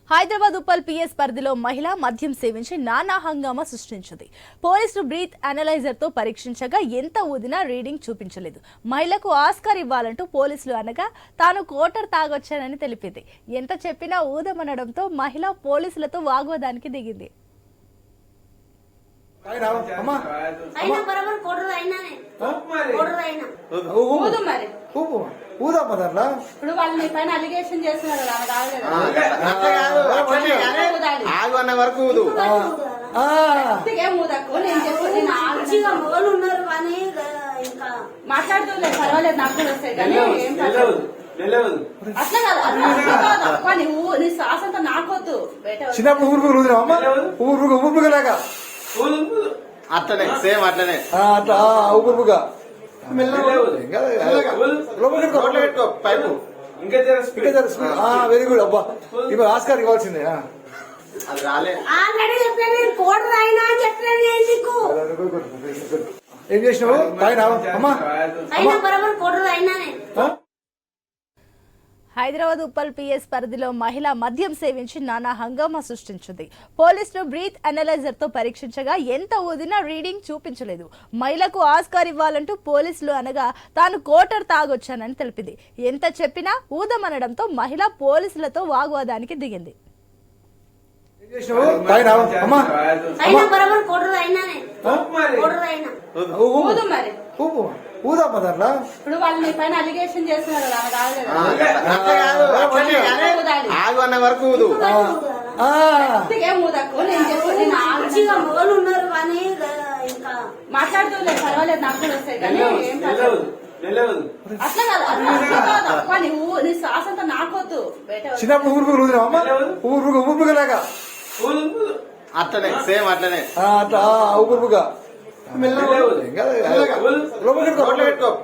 Hyderabad Uppal PS పరిధిలో మహిళ మద్యం సేవించి నానా హంగామా సృష్టించింది. పోలీసులు బ్రీత్ అనలైజర్ తో పరీక్షించగా ఎంత ఊదినా రీడింగ్ చూపించలేదు. మహిళకు ఆస్కార్ ఇవ్వాలంటూ పోలీసులు అనగా తాను కోటర్ తాగొచ్చానని తెలిపింది. ఎంత చెప్పినా ఊదమనడంతో మహిళ పోలీసులతో వాగ్వాదానికి దిగింది. ఇప్పుడు వాళ్ళు నీ పైన అలిగేషన్ చేస్తున్నారు అన్న వరకు మాట్లాడుతూ పర్వాలేదు నాకు కూడా వస్తాయి కానీ ఏం అట్లా కాదు నువ్వు నీ శ్వాస అంతా నాకొద్దు చిన్నప్పుడు అట్లనే సేమ్ అట్లనే అట్లా ఊపుగా పైపు వెరీ గుడ్ అబ్బా ఇప్పుడు ఆస్కార్ ఇవ్వాల్సిందే. అది రాలే ఏం చేసినావు అమ్మా హైదరాబాద్ ఉప్పల్ పిఎస్ పరిధిలో మహిళ మద్యం సేవించి నానా హంగామా సృష్టించింది. పోలీసులు బ్రీత్ అనలైజర్ తో పరీక్షించగా ఎంత ఊదినా రీడింగ్ చూపించలేదు. మహిళకు ఆస్కార్ ఇవ్వాలంటూ పోలీసులు అనగా తాను కోటర్ తాగొచ్చానని తెలిపింది. ఎంత చెప్పినా ఊదమనడంతో మహిళ పోలీసులతో వాగ్వాదానికి దిగింది. ఇప్పుడు వాళ్ళు నీ పైన అలిగేషన్ చేస్తున్నారు అన్న వరకు మాట్లాడుతూ పర్వాలేదు నాకు కూడా వస్తాయి కానీ ఏం అట్లా కాదు నువ్వు నీ శ్వాస అంతా నాకొద్దు చిన్నప్పుడు ఊపుగా అట్లనే సేమ్ అట్లనే అట్లా ఊపుగా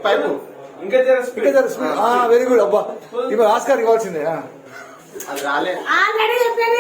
పైపు వెరీ గుడ్ అబ్బా ఇప్పుడు ఆస్కార్ ఇవ్వాల్సిందే. అది రాలే ఆల్రెడీ చెప్పాను